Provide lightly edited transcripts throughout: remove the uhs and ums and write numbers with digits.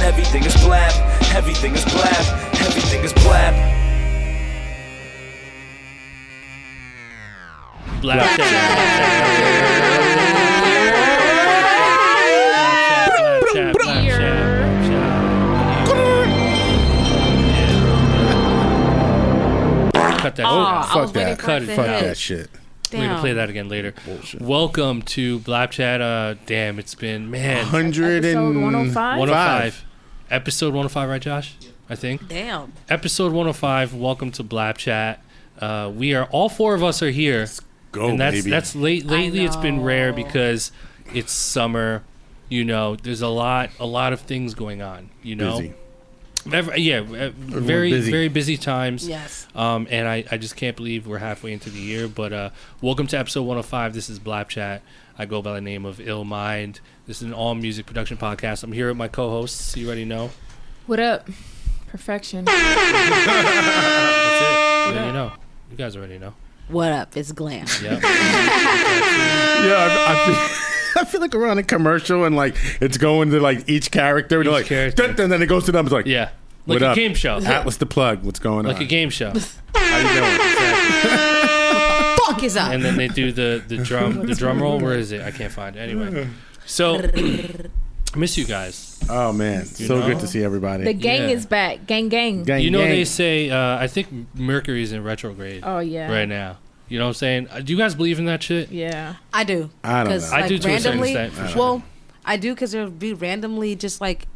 Everything is blap. Everything is blap. Everything is blap. Cut that. Fuck that. Cut it. Fuck that shit. We're going to play that again later. Bullshit. Welcome to BLAPCHAT. Damn, it's been, man. 105? Episode 105, right, Josh? Yeah. I think. Damn. Episode 105. Welcome to BLAPCHAT. We are, all four of us are here. Let's go, and baby. That's lately it's been rare because it's summer. You know, there's a lot of things going on, you know. Busy. Very busy times. Yes. And I just can't believe we're halfway into the year. But welcome to episode 105. This is BLAPCHAT. I go by the name of Illmind. This is an all music production podcast. I'm here with my co-hosts. You already know. What up? Perfection. That's it. Then you know. You guys already know. What up? It's Glam. Yep. I feel like we're on a commercial and like it's going to like each character and like character. Dun, and then it goes to them. It's like Yeah. What Like a up? game show. Atlas the plug. What's going Like on? a game show. How you doing? Fuck is up? And then they do the drum roll. Where is it? I can't find it. Anyway. So I miss you guys. Oh man, so know? good to see everybody. The gang Yeah. is back. Gang. Gang, You know gang. they say I think Mercury's in retrograde Oh, yeah. right now. You know what I'm saying? Do you guys believe in that shit? Yeah. I do. I don't 'Cause, know. I do to a certain randomly, extent, for Well, I do because there'll be randomly just like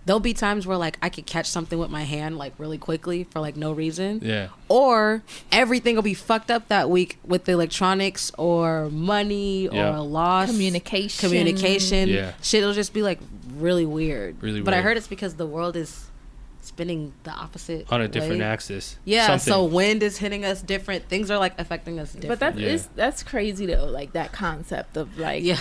there'll be times where like I could catch something with my hand like really quickly for like no reason. Yeah. Or everything will be fucked up that week with the electronics or money Yeah. or loss. Communication. Yeah. Shit'll just be like really weird. Really But I weird. heard it's because the world is spinning the opposite On a different way. axis. Yeah, Something. so wind is hitting us different. Things are like affecting us different. But Yeah. that's crazy, though. Like, that concept of, like, yeah.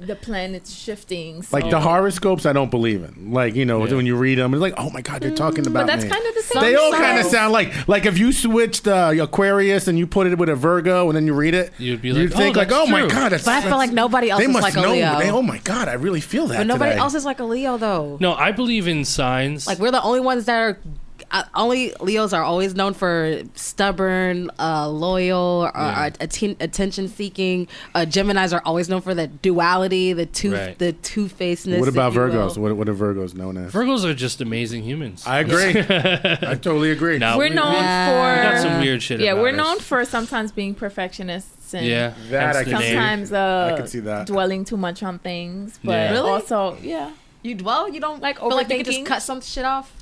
the planets shifting. So. Like the horoscopes, I don't believe in. Like, you know, Yeah. when you read them, it's like, oh my god, they're talking about But that's me. kind of the same. They all Some kind of signs. sound like if you switched Aquarius and you put it with a Virgo and then you read it, You'd be like, you'd think oh, like, that's oh my true. god, that's, But I feel like nobody else they is must like a know. Leo. Oh my god, I really feel that. But nobody today. else is like a Leo, though. No, I believe in signs. Like, we're the only ones that are... only Leos are always known for stubborn, loyal, attention seeking. Geminis are always known for the duality, the two-facedness. What about if you will. Virgos? What are Virgos known as? Virgos are just amazing humans. I agree. I totally agree. Now, We're known we for... got some weird shit Yeah, about we're us. known for sometimes being perfectionists and Yeah. That hence I the can see. name. sometimes I can see that. dwelling too much on things. But Yeah. Really? also, yeah. You dwell? You don't Like feel like you could overthinking? just cut some shit off?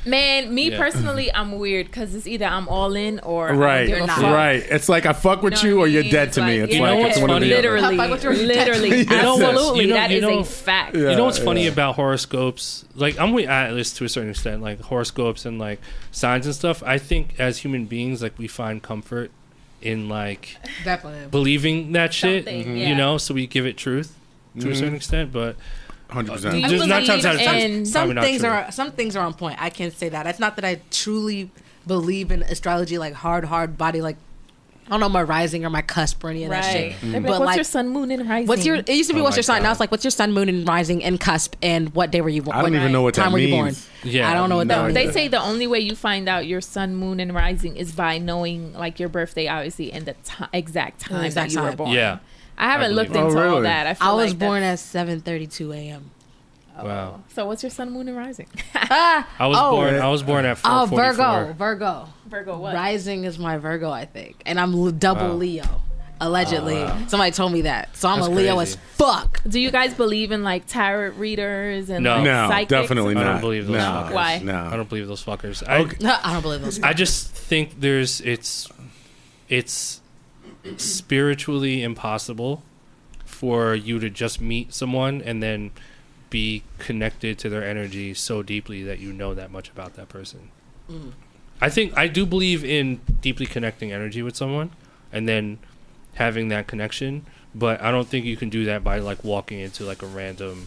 Man, me Yeah. personally, I'm weird because it's either I'm all in or Right, I don't give a fuck. right. It's like I fuck with You know you what or I you're mean? dead to me. Like, It's you like know it's what's one of the funny? other. Literally, Like, you're dead to me. literally, You know what's- absolutely. you know- That you is know- a fact. Yeah. You know what's funny about horoscopes? Like, I'm with Atlas to a certain extent, like horoscopes and like signs and stuff. I think as human beings, like, we find comfort in like Definitely. believing that shit, Something, you yeah. know, so we give it truth to a certain extent. But 100%. Do you just not believe times out of ten, in- Some probably not things true. some things are on point. I can't say that. It's not that I truly believe in astrology, like hard body, like I don't know my rising or my cusp or any of that Right. shit. They'd be But like, what's like, your sun, moon, and rising? what's your? It used to be Oh what's my your sign. Now God. it's like what's your sun, moon, and rising, and cusp, and what day were you born? I don't even know what that time were you born? means. Yeah, I don't know what that no means. They say the only way you find out your sun, moon, and rising is by knowing like your birthday, obviously, and the exact time exact that you were time. born. yeah, I haven't believe looked it. into Oh, all really? that. I, feel I was like born that's- at 7:32 a.m. wow. So what's your sun, moon, and rising? I was born at 4:44. Virgo. Virgo, what? Rising is my Virgo, I think, and I'm double Wow. Leo. Allegedly, wow. somebody told me that, so I'm That's a Leo crazy. as fuck. Do you guys believe in like tarot readers and No. like, No, psychics? definitely I not. don't believe those no, fuckers. Why? I No. don't believe those fuckers. Okay. I don't believe those. I just think it's spiritually impossible for you to just meet someone and then be connected to their energy so deeply that you know that much about that person. I do believe in deeply connecting energy with someone and then having that connection, but I don't think you can do that by like walking into like a random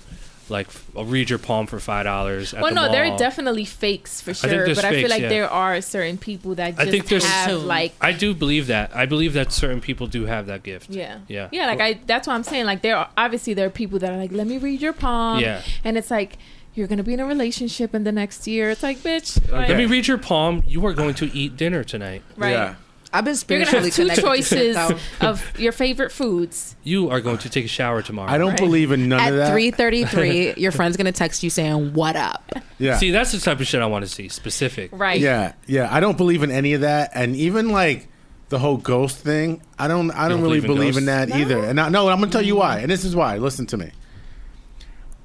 like I'll read your palm for $5 at Well, the no, mall. there are definitely fakes for think sure, there's but I feel fakes, like yeah. there are certain people that I just think there's- have like I do believe that. I believe that certain people do have that gift. yeah. Yeah. Like that's what I'm saying. Like there are people that are like, let me read your palm. Yeah. And it's like you're gonna be in a relationship in the next year. It's like, bitch. Let me read your palm. You are going to eat dinner tonight. Right. Yeah. I've been You're gonna spiritually have two connected to choices shit, though. of your favorite foods. You are going to take a shower tomorrow. I don't believe in none At of that. 3:33, your friend's gonna text you saying, "What up?" Yeah. See, that's the type of shit I want to see. Specific. Right. Yeah, yeah. I don't believe in any of that, and even like the whole ghost thing. I don't really believe in that either. And I'm gonna tell you why. And this is why. Listen to me.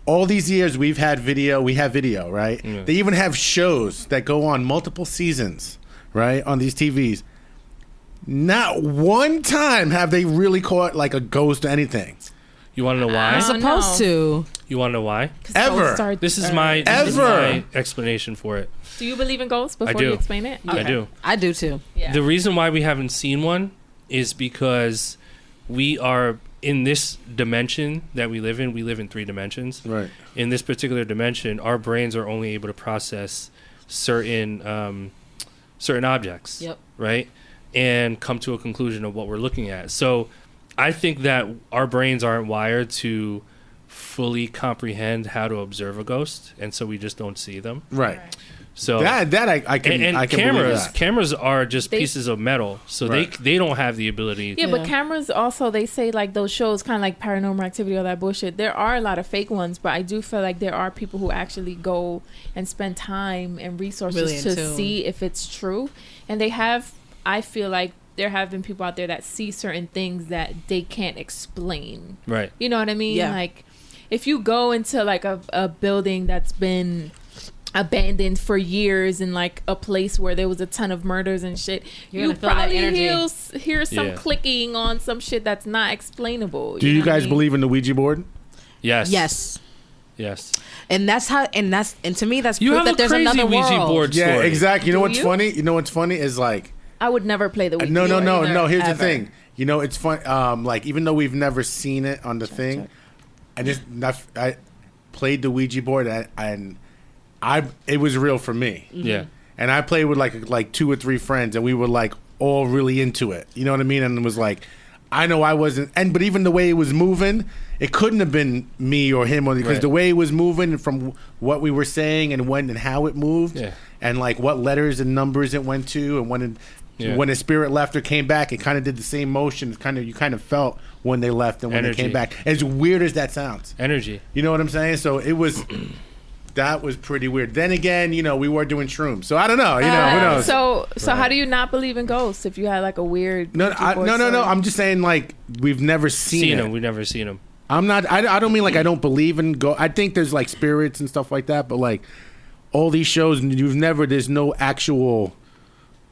All these years we have video, right? Yeah. They even have shows that go on multiple seasons, right, on these TVs. Not one time have they really caught like a ghost or anything. You want to know why? I I'm don't supposed to. You want to know why? Ever. This is my explanation for it. Do you believe in ghosts before do. you explain it? I do. I do too. Yeah. The reason why we haven't seen one is because we are in this dimension that we live in. We live in 3 dimensions. Right. In this particular dimension, our brains are only able to process certain objects. Yep. Right. And come to a conclusion of what we're looking at. So I think that our brains aren't wired to fully comprehend how to observe a ghost, and so we just don't see them. Right. So I can and I can cameras believe that. cameras are just They- pieces of metal, so Right. they don't have the ability. Yeah, Yeah. but cameras also, they say like those shows, kind of like Paranormal Activity, all that bullshit. There are a lot of fake ones, but I do feel like there are people who actually go and spend time and resources Really in to tune. see if it's true. And they have, I feel like there have been people out there that see certain things that they can't explain. Right. You know what I mean? Yeah. Like if you go into like a building that's been abandoned for years in like a place where there was a ton of murders and shit, You're you gonna feel that probably energy. hear some Yeah. clicking on some shit that's not explainable. Do you know what I guys mean? believe in the Ouija board? Yes. Yes. Yes. And that's how. And to me, that's You proof have that a there's crazy another Ouija world. board Yeah, story. exactly. You know Do what's you? funny? You know what's funny is like I would never play the Ouija no. board. Here's the ever. thing. You know, it's fun. Like even though we've never seen it on the thing, I played the Ouija board and it was real for me. Yeah. And I played with like 2 or 3 friends, and we were like all really into it. You know what I mean? And it was like, I know I wasn't, but even the way it was moving, it couldn't have been me or him, because Right. the way it was moving from what we were saying and when and how it moved, Yeah. and like what letters and numbers it went to, and when the spirit left or came back, it kind of did the same motion. You kind of felt when they left and when Energy. they came back. As weird as that sounds, Energy. you know what I'm saying? So it was. That was pretty weird. Then again, we were doing shrooms, so I don't know. Who knows? So how do you not believe in ghosts if you had like a weird No, Ouija board no. story? I'm just saying, like, we've never seen it. them. We've never seen them. I'm not. I don't mean like I don't believe in go. I think there's like spirits and stuff like that, but like all these shows, there's no actual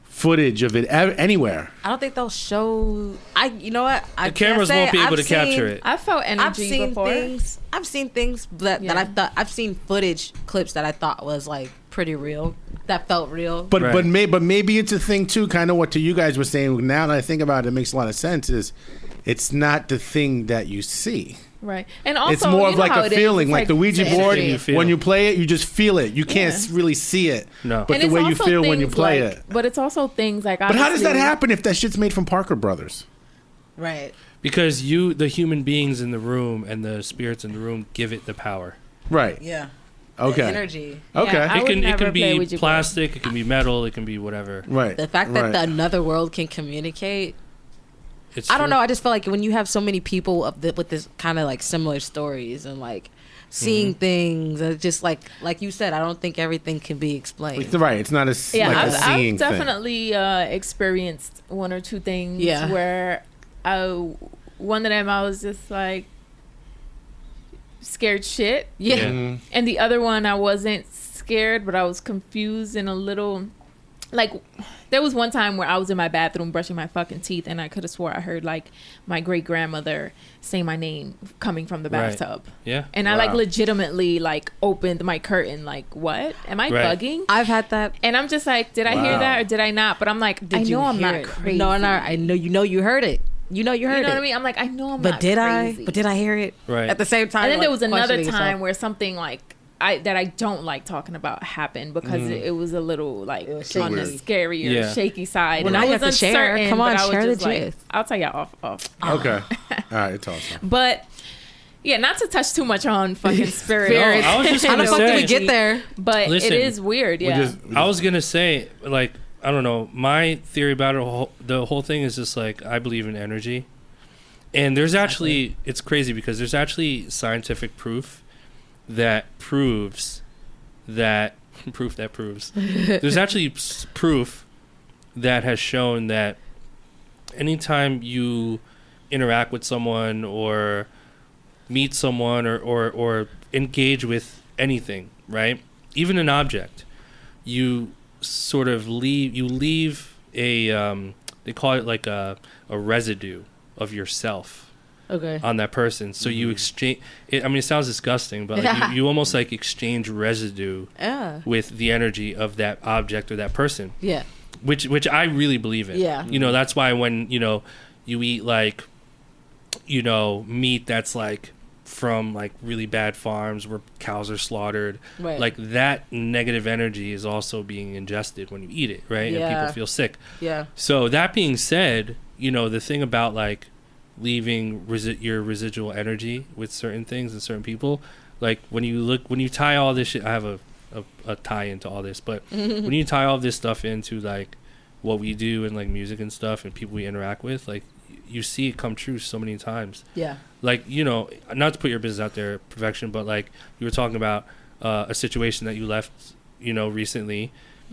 footage of it anywhere. I don't think they'll show. You know what? The cameras won't be able to capture it. I felt energy I've seen before. things. I've seen things that Yeah. I thought. I've seen footage clips that I thought was like pretty real. That felt real. But Right. maybe it's a thing too. Kind of what you guys were saying. Now that I think about it, it makes a lot of sense. Is it's not the thing that you see. Right. And also, It's more you of know like how a it is. feeling, It's like the Ouija the board. energy. You feel. When you play it, you just feel it. You can't Yeah. really see it. No. But And the it's way you also feel when you things play like- it. But it's also things like. But how does that obviously- happen if that shit's made from Parker Brothers? right. Because the human beings in the room and the spirits in the room give it the power. Right. Yeah. Okay. The energy. Okay. Yeah, I It would can never play be Ouija board. plastic, it can be metal, it can be whatever. Right. The fact that right. the another world can communicate. It's I don't true. know. I just feel like when you have so many people with this kind of like similar stories and like seeing things, it's just like you said, I don't think everything can be explained. It's right. It's not a Yeah, like a I've seeing thing. definitely experienced 1 or 2 things Yeah. where one of them I was just like scared shit. Yeah. Yeah. Mhm. And the other one I wasn't scared, but I was confused and a little like there was one time where I was in my bathroom brushing my fucking teeth and I could have swore I heard like my great grandmother say my name coming from the Right. bathtub. Yeah. And I like Wow. legitimately like opened my curtain like what? Am I Right. bugging? I've had that. And I'm just like, did I hear Wow. that or did I not? But I'm like, Did I you know I'm hear not it? crazy. No, I know you heard it. You know you heard You know it. what I mean? I'm like, I know I'm But not did crazy. I? But did I hear it? Right. At the same time. And then like, there was another questioning time yourself. where something like that I don't like talking about happened because it was a little like It was on the weird. scary or Yeah. shaky side. Well, And now I you was have to share. uncertain, Come on, but I was share the just like, gist. I'll tell y'all off. Okay. All right. It's awesome. But Yeah, not to touch too much on fucking spirit. Spirit. I was just How the gonna fuck did we say, get there? But Listen, it is weird, yeah. I was gonna say, like, I don't know. My theory about it, the whole thing is just like I believe in energy, and there's actually it's crazy because there's actually scientific proof that proves that there's actually proof that has shown that anytime you interact with someone or meet someone or engage with anything, right? Even an object, you sort of leave a they call it like a residue of yourself on that person. So you exchange it. I mean, it sounds disgusting, but like you almost like exchange residue with the energy of that object or that person. Yeah. Which I really believe in. Yeah. You know, that's why when, you know, you eat like, you know, meat that's like from like really bad farms where cows are slaughtered, Right. like that negative energy is also being ingested when you eat it, right? Yeah. And people feel sick. Yeah. So that being said, you know, the thing about like leaving your residual energy with certain things and certain people, like when you tie all this shit, I have a tie into all this, but when you tie all this stuff into like what we do and like music and stuff and people we interact with, like you see it come true so many times. Yeah. Like, you know, not to put your business out there, perfection, but like you were talking about a situation that you left, you know, recently,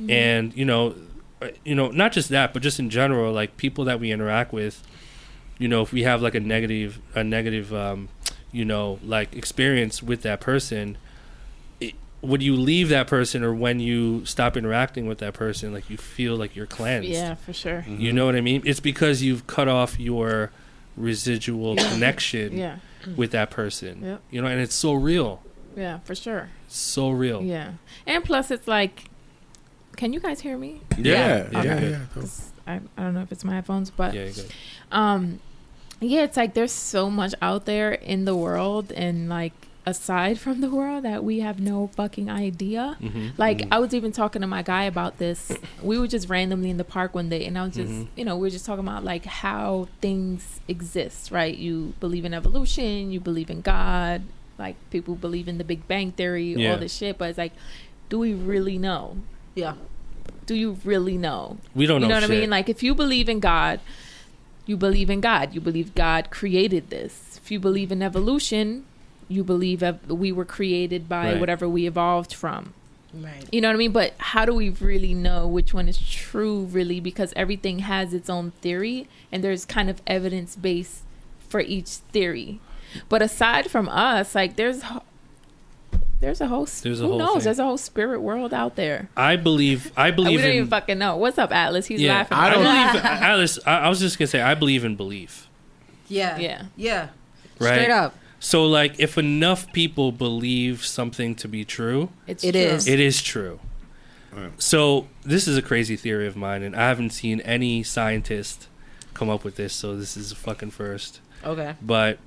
and you know, not just that, but just in general, like people that we interact with, you know, if we have like a negative, you know, like experience with that person, when you leave that person or when you stop interacting with that person, like you feel like you're cleansed. Yeah, for sure. You know what I mean? It's because you've cut off your residual connection with that person. Yep. You know, and it's so real. Yeah, for sure. It's so real. Yeah. And plus it's like, can you guys hear me? Yeah. I don't know if it's my headphones, but Yeah, you're good. yeah, it's like there's so much out there in the world and like aside from the world that we have no fucking idea. Like I was even talking to my guy about this. We were just randomly in the park one day and I was just you know, we were just talking about like how things exist, right? You believe in evolution, you believe in God, like people believe in the Big Bang Theory, all this shit, but it's like, do we really know? Yeah. Do you really know? We don't know. You know what shit. I mean? Like if you believe in God, you believe in God. You believe God created this. If you believe in evolution, you believe we were created by whatever we evolved from. Right. You know what I mean? But how do we really know which one is true, really? Because everything has its own theory, and there's kind of evidence base for each theory. But aside from us, like there's a whole who knows? thing. There's a whole spirit world out there. I believe We don't in even fucking know. What's up, Atlas? He's laughing. I believe Alice. I was just gonna say I believe in belief. Yeah. Yeah. Yeah. Right? Straight up. So like if enough people believe something to be true, It It is. is. it is true. So this is a crazy theory of mine, and I haven't seen any scientist come up with this, so this is a fucking first. Okay. But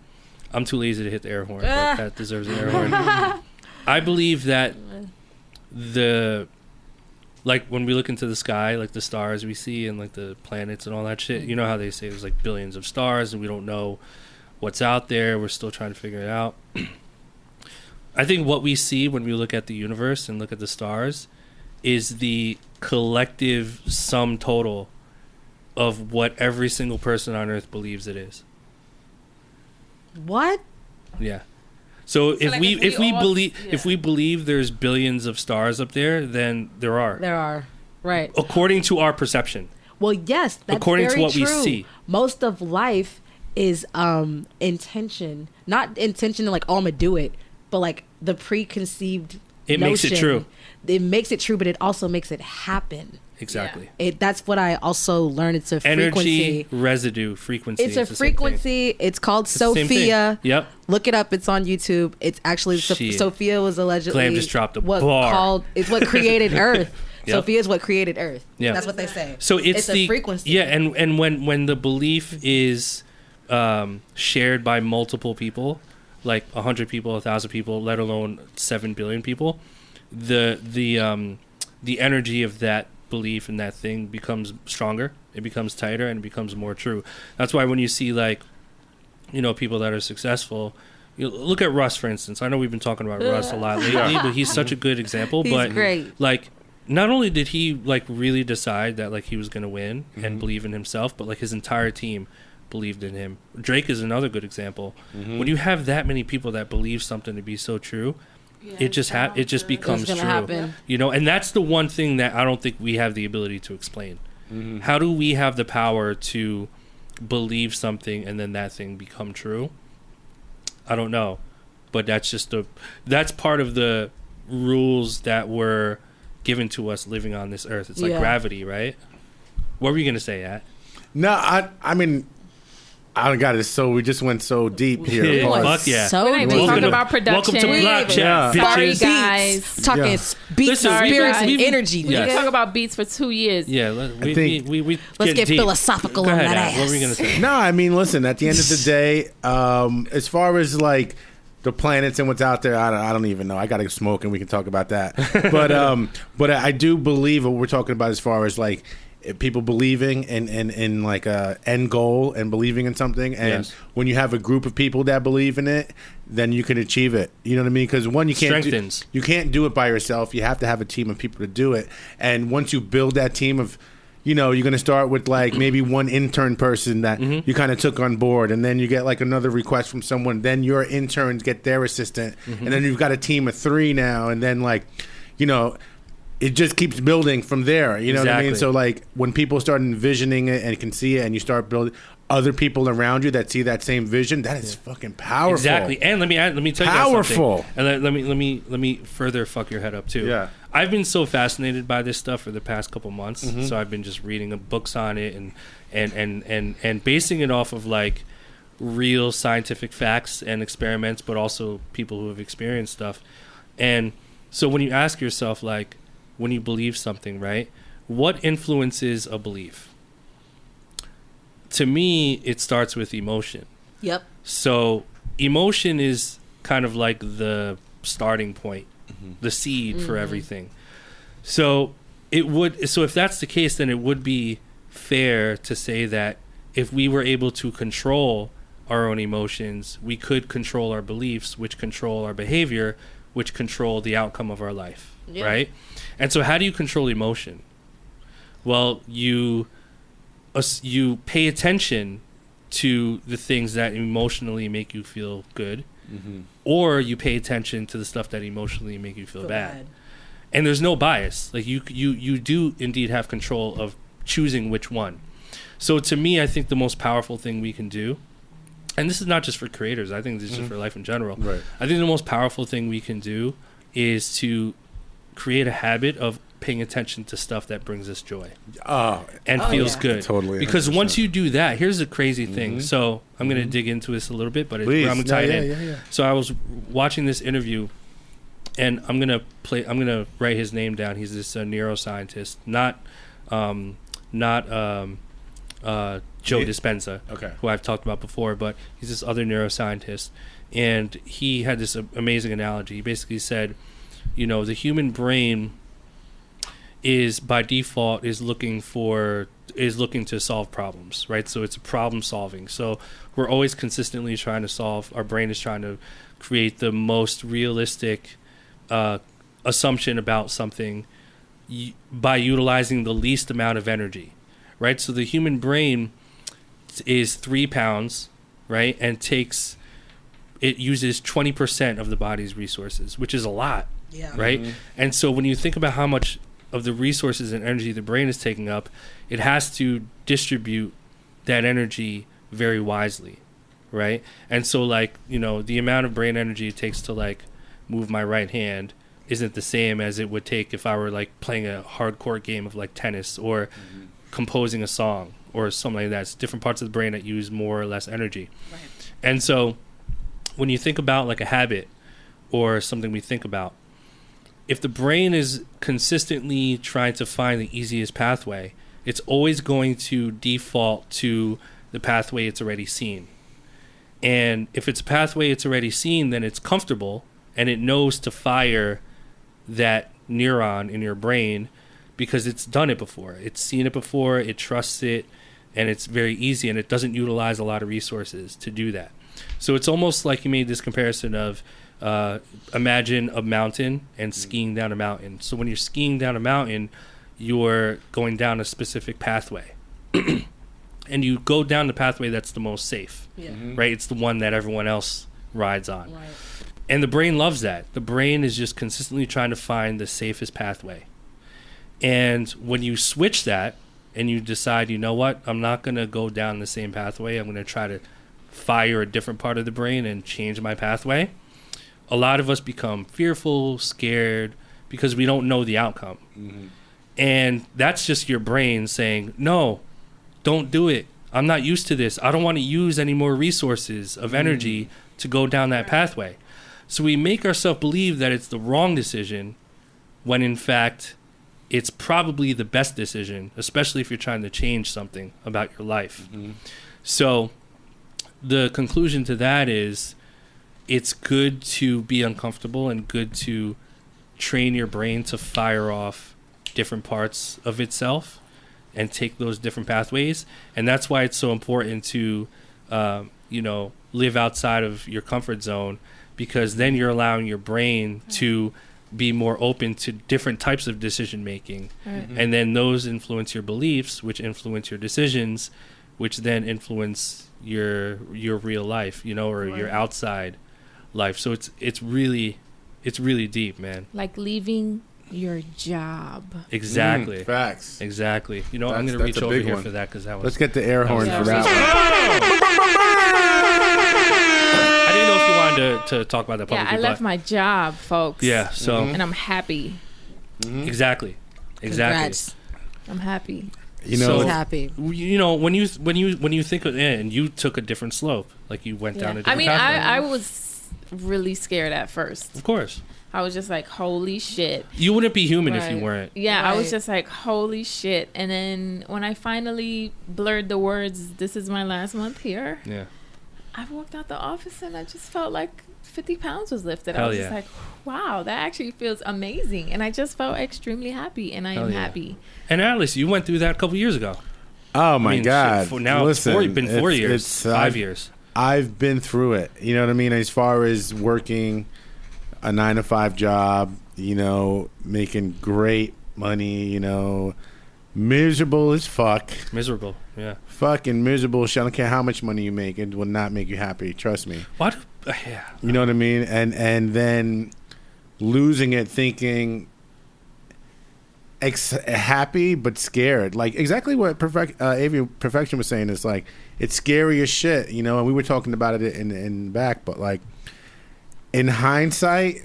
I'm too lazy to hit the air horn. But that deserves an air horn. I believe that like when we look into the sky, like the stars we see and like the planets and all that shit, you know how they say there's like billions of stars and we don't know what's out there. We're still trying to figure it out. I think what we see when we look at the universe and look at the stars is the collective sum total of what every single person on Earth believes it is. What? Yeah. So if like we if we all- if we believe there's billions of stars up there, then there are. There are. Right. According to our perception. Well, yes, that's According to very what we true. see. Most of life is intention. Not intention like, oh, I'm going to do it, but like the preconceived It makes it notion. true. It makes it true, but it also makes it happen. Exactly. That's what I also learned. It's a Energy, frequency. residue, frequency. It's a the same thing. frequency. It's called It's the same thing. Sophia. Yep. Look it up. It's on YouTube. It's actually Shit. Sophia was allegedly Glam just dropped a what bar. It's what created Earth. Yep. Sophia is what created Earth. Yeah. That's what they say. So it's a the frequency. Yeah, and when the belief is shared by multiple people, like 100 people, 1,000 people, let alone 7 billion people, the energy of that belief in that thing becomes stronger. It becomes tighter and it becomes more true. That's why when you see like, you know, people that are successful, look at Russ, for instance. I know we've been talking about Russ a lot lately, but he's such a good example. He's great. Like, not only did he like really decide that like he was going to win and believe in himself, but like his entire team believed in him. Drake is another good example. When you have that many people that believe something to be so true, it just becomes true. Happen. You know, and that's the one thing that I don't think we have the ability to explain. How do we have the power to believe something and then that thing become true? I don't know, but that's part of the rules that were given to us living on this earth. It's like gravity, right? What were you gonna say, At? No, I mean, I got it. So we just went so deep here. Yeah, fuck yeah. So We're deep. talking about production. Welcome to BLAPCHAT, Sorry, bitches. guys. Talking beats, Listen, spirits, guys. and energy. We Yeah. can talk about beats for 2 years. Yeah, we Let's get deep. philosophical Go on ahead, that At. ass. What were you gonna say? No, I mean, listen. At the end of the day, as far as like the planets and what's out there, I don't even know. I got to smoke, and we can talk about that. But I do believe what we're talking about as far as like people believing in like a end goal and believing in something. And when you have a group of people that believe in it, then you can achieve it. You know what I mean? Because one, you can't do it by yourself. You have to have a team of people to do it. And once you build that team of, you know, you're going to start with like maybe one intern person that you kind of took on board, and then you get like another request from someone, then your interns get their assistant, and then you've got a team of 3 now, and then like, you know, it just keeps building from there. You know what I mean? So like when people start envisioning it and can see it, and you start building other people around you that see that same vision, that is fucking powerful. Exactly. And let me tell you something. And let me further fuck your head up too. Yeah. I've been so fascinated by this stuff for the past couple months. So I've been just reading books on it and basing it off of like real scientific facts and experiments, but also people who have experienced stuff. And so when you ask yourself, like, when you believe something, right, what influences a belief? To me, it starts with emotion. Yep. So emotion is kind of like the starting point, the seed for everything. So if that's the case, then it would be fair to say that if we were able to control our own emotions, we could control our beliefs, which control our behavior, which control the outcome of our life, right? And so how do you control emotion? Well, you pay attention to the things that emotionally make you feel good, or you pay attention to the stuff that emotionally make you feel bad. And there's no bias. Like you do indeed have control of choosing which one. So to me, I think the most powerful thing we can do, and this is not just for creators, I think this is just for life in general. Right. I think the most powerful thing we can do is to create a habit of paying attention to stuff that brings us joy and feels good. Totally. Because 100%. Once you do that, here's the crazy thing. So I'm going to dig into this a little bit, but I'm going to tie it in. Yeah. So I was watching this interview, and I'm going to write his name down. He's this neuroscientist, not Joe Dispenza, who I've talked about before, but he's this other neuroscientist, and he had this amazing analogy. He basically said, you know, the human brain is by default is looking to solve problems, right? So it's problem solving. So we're always consistently trying to solve. Our brain is trying to create the most realistic assumption about something by utilizing the least amount of energy, right? So the human brain is 3 pounds, right, and it uses 20% of the body's resources, which is a lot, right? And so when you think about how much of the resources and energy the brain is taking up, it has to distribute that energy very wisely, right? And so, like, you know, the amount of brain energy it takes to like move my right hand isn't the same as it would take if I were like playing a hardcore game of like tennis or composing a song or something like that. It's different parts of the brain that use more or less energy. Right. And so when you think about like a habit or something we think about, if the brain is consistently trying to find the easiest pathway, it's always going to default to the pathway it's already seen. And if it's a pathway it's already seen, then it's comfortable and it knows to fire that neuron in your brain because it's done it before. It's seen it before, it trusts it, and it's very easy, and it doesn't utilize a lot of resources to do that. So it's almost like you made this comparison of imagine a mountain and skiing down a mountain. So when you're skiing down a mountain, you're going down a specific pathway. And you go down the pathway that's the most safe, right? It's the one that everyone else rides on. Right. And the brain loves that. The brain is just consistently trying to find the safest pathway. And when you switch that and you decide, you know what, I'm not going to go down the same pathway. I'm going to try to fire a different part of the brain and change my pathway. A lot of us become fearful, scared, because we don't know the outcome. Mm-hmm. And that's just your brain saying, no, don't do it. I'm not used to this. I don't want to use any more resources of energy to go down that pathway. So we make ourselves believe that it's the wrong decision when in fact it's probably the best decision, especially if you're trying to change something about your life. Mm-hmm. So the conclusion to that is it's good to be uncomfortable and good to train your brain to fire off different parts of itself and take those different pathways. And that's why it's so important to, live outside of your comfort zone, because then you're allowing your brain to be more open to different types of decision making. Mm-hmm. And then those influence your beliefs, which influence your decisions, which then influence your real life, or your outside life. So it's really deep, man. Like leaving your job. Exactly. Facts. Exactly. I'm going to reach over here for that because that was. Let's get the air horn for that I didn't know if you wanted to talk about that publicly. Yeah, I left my job, folks. Yeah. So. And I'm happy. Mm-hmm. Exactly. Congrats. I'm happy. He's happy. When you think of it, and you took a different slope, like you went down a different pathway. I was really scared at first. Of course. I was just like, holy shit. You wouldn't be human if you weren't. Yeah, right. I was just like, holy shit. And then when I finally blurred the words, this is my last month here. Yeah. I walked out the office and I just felt like 50 pounds was lifted. I was just like, wow, that actually feels amazing. And I just felt extremely happy, and I am happy. And Alice, you went through that a couple years ago. Oh, my God. Now it's been 4 years, it's 5 years. I've been through it. You know what I mean? As far as working a 9-to-5 job, making great money, miserable as fuck. Miserable, yeah. Fucking miserable. I don't care how much money you make. It will not make you happy. Trust me. What? Yeah. You know what I mean? And then losing it, thinking happy but scared. Like exactly what Perfection was saying. Is like it's scary as shit. And we were talking about it in back, but like in hindsight,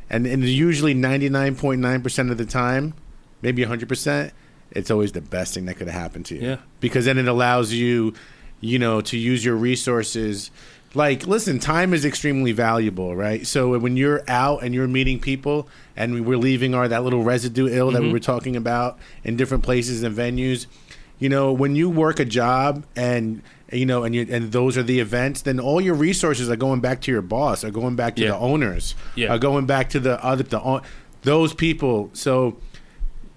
and usually 99.9% of the time, maybe 100%, it's always the best thing that could have happened to you. Yeah. Because then it allows you, to use your resources. Like, listen, time is extremely valuable, right? So when you're out and you're meeting people, and we're leaving that little residue that we were talking about in different places and venues, when you work a job and those are the events, then all your resources are going back to your boss, are going back to the owners, are going back to those people. So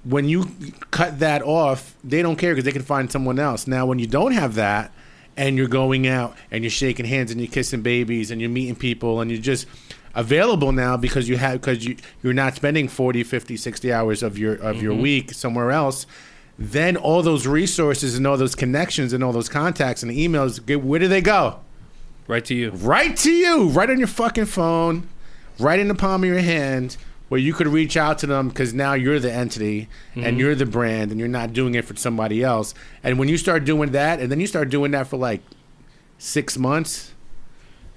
when you cut that off, they don't care because they can find someone else. Now, when you don't have that, and you're going out and you're shaking hands and you're kissing babies and you're meeting people and you're just available now because you're not spending 40, 50, 60 hours of your week somewhere else, then all those resources and all those connections and all those contacts and emails, where do they go? Right to you. Right to you. Right on your fucking phone. Right in the palm of your hand, where you could reach out to them because now you're the entity and you're the brand and you're not doing it for somebody else. And when you start doing that, and then you start doing that for like 6 months,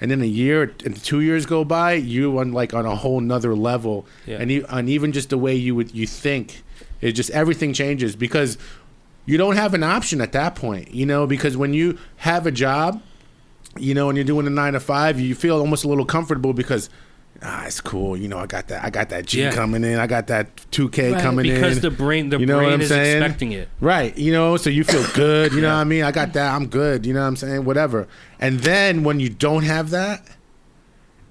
and then a year and 2 years go by, you on a whole nother level. Yeah. And even just the way you think, it just everything changes because you don't have an option at that point, because when you have a job, and you're doing a 9-to-5, you feel almost a little comfortable because it's cool. I got that G coming in. I got that 2K coming in. Because the brain is expecting it. Right. So you feel good. You know what I mean? I got that. I'm good. You know what I'm saying? Whatever. And then when you don't have that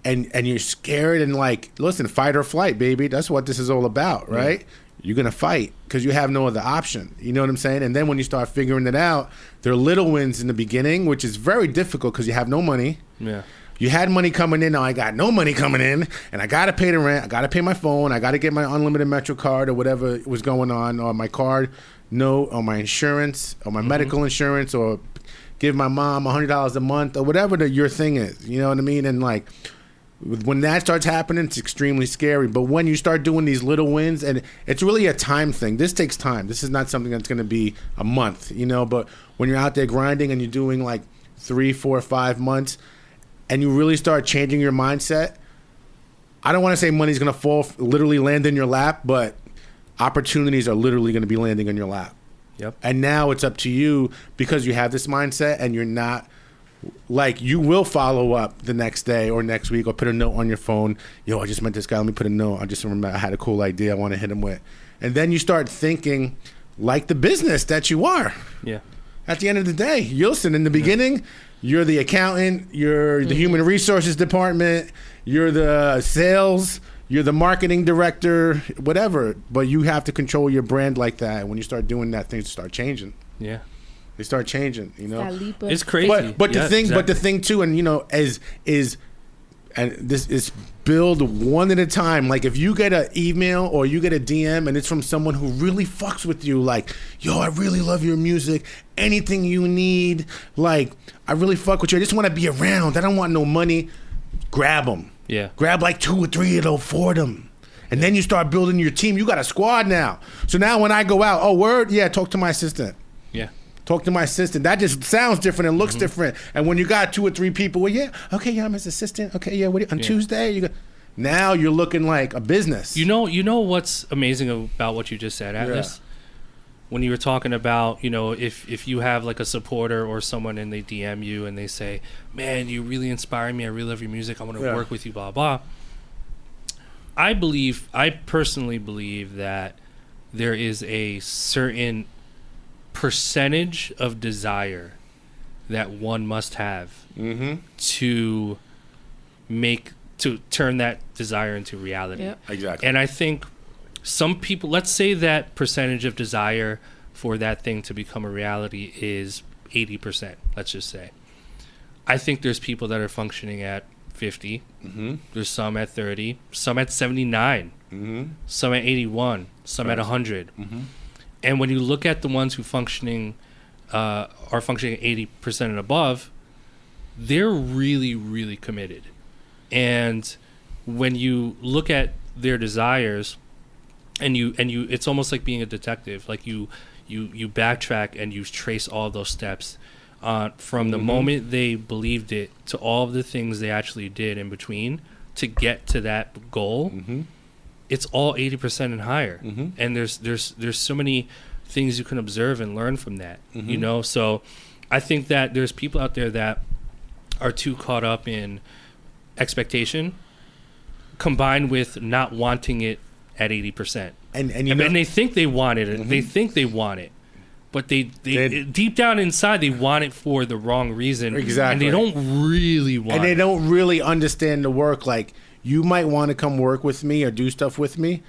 and you're scared and like, listen, fight or flight, baby. That's what this is all about, right? you're going to fight because you have no other option. You know what I'm saying? And then when you start figuring it out, there are little wins in the beginning, which is very difficult because you have no money. Yeah. You had money coming in. Now I got no money coming in, and I got to pay the rent. I got to pay my phone. I got to get my unlimited Metro card or whatever was going on, or my card note, or my insurance, or my medical insurance, or give my mom $100 a month, or whatever your thing is. You know what I mean? And like when that starts happening, it's extremely scary. But when you start doing these little wins, and it's really a time thing. This takes time. This is not something that's going to be a month, you know. But when you're out there grinding and you're doing like 3, 4, 5 months, and you really start changing your mindset, I don't want to say money's going to literally land in your lap, but opportunities are literally going to be landing in your lap. Yep. And now it's up to you, because you have this mindset and you're not, like, you will follow up the next day or next week or put a note on your phone. Yo, I just met this guy. Let me put a note. I just remember I had a cool idea I want to hit him with. And then you start thinking like the business that you are. Yeah. At the end of the day, listen, in the beginning, you're the accountant, you're the human resources department, you're the sales, you're the marketing director, whatever. But you have to control your brand like that. And when you start doing that, things start changing. Yeah. They start changing, you know. It's crazy. But the thing, but the thing too, and you know, is and this is build one at a time. Like if you get an email or you get a DM and it's from someone who really fucks with you, like, yo, I really love your music. Anything you need, like, I really fuck with you. I just want to be around. I don't want no money. Grab them. Yeah. Grab like 2 or 3 of those for them. And then you start building your team. You got a squad now. So now when I go out, oh, word? Yeah, talk to my assistant. Yeah. Talk to my assistant. That just sounds different and looks different. And when you got 2 or 3 people, well, yeah, okay, yeah, I'm his assistant. Okay, yeah, on Tuesday, you go. Now you're looking like a business. You know what's amazing about what you just said, Atlas? When you were talking about, you know, if you have like a supporter or someone and they DM you and they say, man, you really inspire me. I really love your music. I want to work with you, blah, blah. I personally believe that there is a certain percentage of desire that one must have to turn that desire into reality. Yep. Exactly. And I think some people, let's say that percentage of desire for that thing to become a reality is 80%, let's just say. I think there's people that are functioning at 50. There's some at 30, some at 79, some at 81, some at 100. And when you look at the ones who are functioning at 80% and above, they're really, really committed. And when you look at their desires, and you, it's almost like being a detective. Like you backtrack and you trace all those steps from the moment they believed it to all of the things they actually did in between to get to that goal. It's all 80% and higher. And there's so many things you can observe and learn from that. You know, so I think that there's people out there that are too caught up in expectation combined with not wanting it at 80%. And they think they want it. They think they want it. But they deep down inside, they want it for the wrong reason. Exactly. And they don't really want it. And they don't really understand the work. Like, you might want to come work with me or do stuff with me.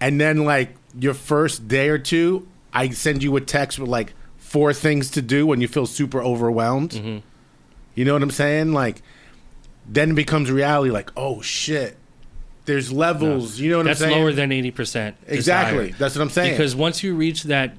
And then, like, your first day or two, I send you a text with, like, 4 things to do when you feel super overwhelmed. You know what I'm saying? Like, then it becomes reality. Like, oh, shit. There's levels. You know what I'm saying? That's lower than 80%. Exactly. Desire. That's what I'm saying. Because once you reach that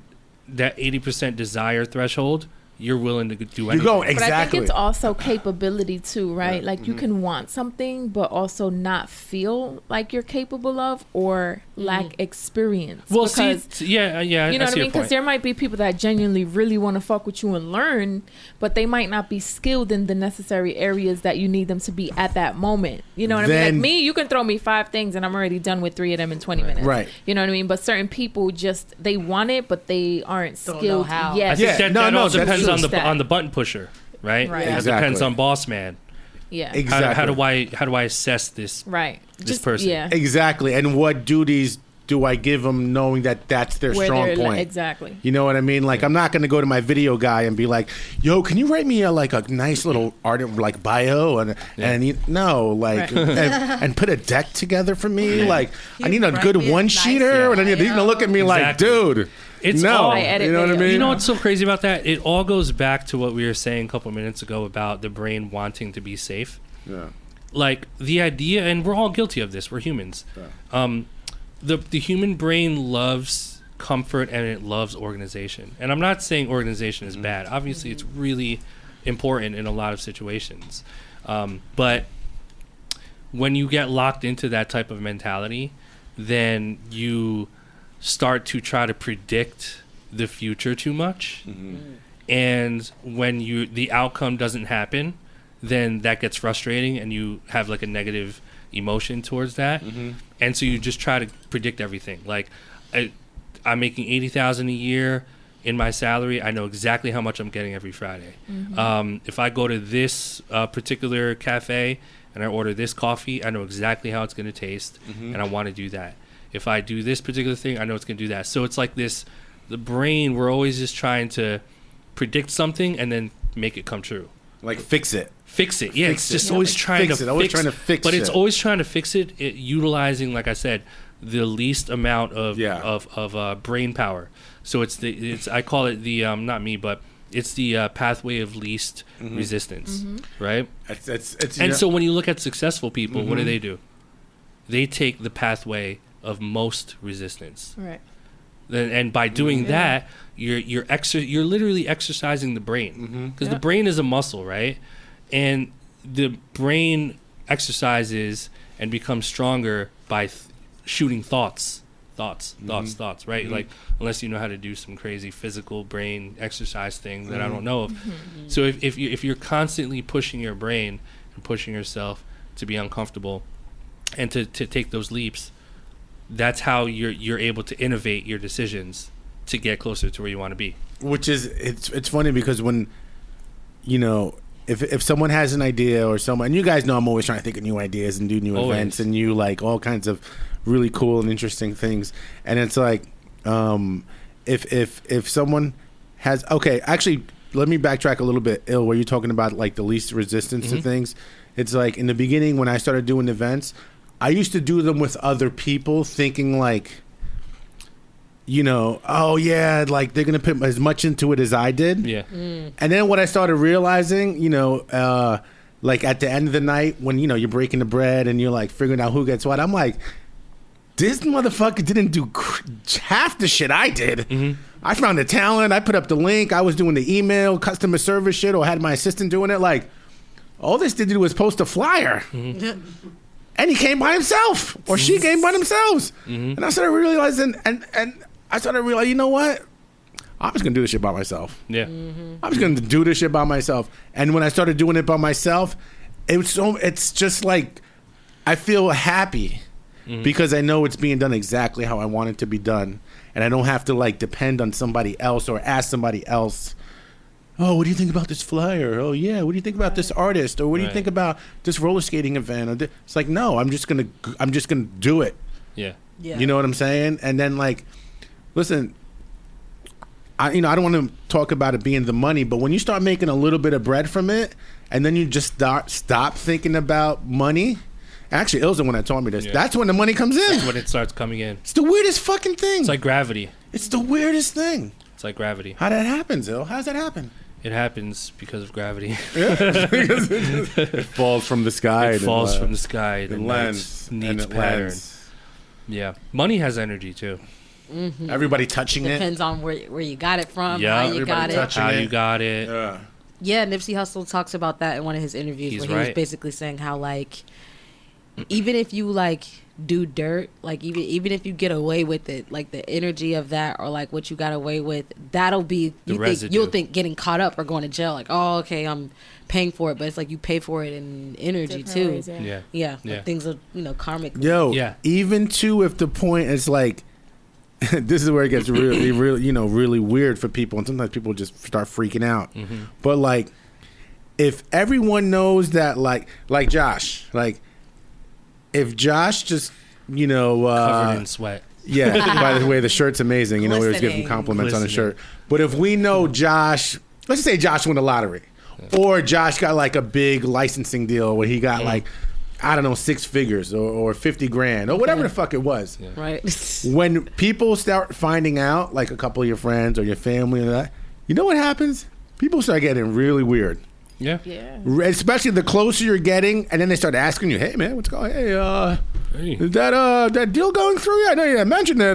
80% desire threshold, you're willing to do anything. You go, exactly. But I think it's also capability too, right? Like you can want something, but also not feel like you're capable of or lack experience. Well, because, yeah. You know I what I see mean? your Because point. there might be people that genuinely really want to fuck with you and learn, but they might not be skilled in the necessary areas that you need them to be at that moment. You know what I mean? Like me, you can throw me 5 things and I'm already done with 3 of them in 20 minutes. Right. You know what I mean? But certain people just, they want it, but they aren't Don't know skilled how. yet. I think that all depends true. on the button pusher, right? Right. It Exactly. depends on boss man. Yeah. Exactly. How do I assess this Right. this person? Yeah. Exactly. And what duties do I give them knowing that that's their strong point? Exactly. You know what I mean? Like, I'm not going to go to my video guy and be like, yo, can you write me a nice little art, like, bio? And put a deck together for me? Like, I need a good one-sheeter. And then he's going to look at me like, dude, it's no. all, you know what I mean? You know what's so crazy about that? It all goes back to what we were saying a couple minutes ago about the brain wanting to be safe. Yeah. Like, the idea, and we're all guilty of this. We're humans. Yeah. The human brain loves comfort and it loves organization. And I'm not saying organization is bad. Obviously, it's really important in a lot of situations. But when you get locked into that type of mentality, then you start to try to predict the future too much. And when the outcome doesn't happen, then that gets frustrating and you have like a negative emotion towards that. And so you just try to predict everything. Like, I'm making $80,000 a year in my salary. I know exactly how much I'm getting every Friday. If I go to this particular cafe and I order this coffee, I know exactly how it's going to taste, and I want to do that. If I do this particular thing, I know it's going to do that. So it's like this, the brain, we're always just trying to predict something and then make it come true. Like, fix it. Yeah, it's just always trying to fix it. Always trying to fix but it. it's always trying to fix it, utilizing, like I said, the least amount of brain power. So it's I call it the not me, but it's the pathway of least resistance, right? So when you look at successful people, what do? They take the pathway of most resistance, right? And by doing that, you're literally exercising the brain, because the brain is a muscle, right? And the brain exercises and becomes stronger by shooting thoughts, right? Like, unless you know how to do some crazy physical brain exercise thing that I don't know of. So if you're constantly pushing your brain and pushing yourself to be uncomfortable and to take those leaps, that's how you're able to innovate your decisions to get closer to where you want to be. Which is, it's funny because when, you know, if someone has an idea or someone, and you guys know I'm always trying to think of new ideas and do new events and new, like, all kinds of really cool and interesting things. And it's like, if someone has, okay, actually, let me backtrack a little bit, Ill, where you're talking about, like, the least resistance to things. It's like, in the beginning when I started doing events, I used to do them with other people thinking, like, you know, oh yeah, like, they're gonna put as much into it as I did. Yeah. And then what I started realizing, you know, like, at the end of the night when, you know, you're breaking the bread and you're, like, figuring out who gets what, I'm like, this motherfucker didn't do half the shit I did. I found the talent. I put up the link. I was doing the email, customer service shit, or had my assistant doing it. Like, all this did was post a flyer. And he came by himself, or she came by themselves. And I started realizing, and I started realizing, you know what? I'm just gonna do this shit by myself. Yeah. I'm just gonna do this shit by myself. And when I started doing it by myself, it's just like, I feel happy because I know it's being done exactly how I want it to be done, and I don't have to, like, depend on somebody else or ask somebody else. Oh, what do you think about this flyer? Oh yeah, what do you think about this artist? Or what do you think about this roller skating event? It's like, no, I'm just gonna do it. Yeah. You know what I'm saying? And then, like, listen, I don't want to talk about it being the money, but when you start making a little bit of bread from it, and then you just stop thinking about money. Actually, Ilza, when I told me this, that's when the money comes in. That's when it starts coming in. It's the weirdest fucking thing. It's like gravity. It's the weirdest thing. It's like gravity. How that happens, Il? How does that happen? It happens because of gravity. It falls from the sky. It falls from the sky. It lands. Needs pattern. Yeah. Money has energy, too. Everybody touching it. Depends on where you got it from, Yeah, how you got it. How you got it. Yeah. Nipsey Hussle talks about that in one of his interviews He's where he right. was basically saying how, like, even if you, like, do dirt, like, even if you get away with it, like, the energy of that, or, like, what you got away with, that'll be you'll think getting caught up or going to jail, like, oh, okay, I'm paying for it, but it's like you pay for it in energy too. Ways, Like, things are, you know, karmic. Even too, if the point is, like, this is where it gets really, really, you know, really weird for people, and sometimes people just start freaking out. But, like, if everyone knows that, like Josh, like, if Josh just, you know, covered in sweat. Yeah, by the way, the shirt's amazing. You know, we always give him Glistening. compliments on the shirt. But if we know Josh, let's just say Josh won the lottery, or Josh got like a big licensing deal where he got like, I don't know, 6 figures or 50 grand or whatever the fuck it was. Yeah. Right. When people start finding out, like a couple of your friends or your family and that, you know what happens? People start getting really weird. Yeah. Yeah. Especially the closer you're getting, and then they start asking you, "Hey man, what's going? Hey, is that deal going through? Yeah, I know you mentioned it.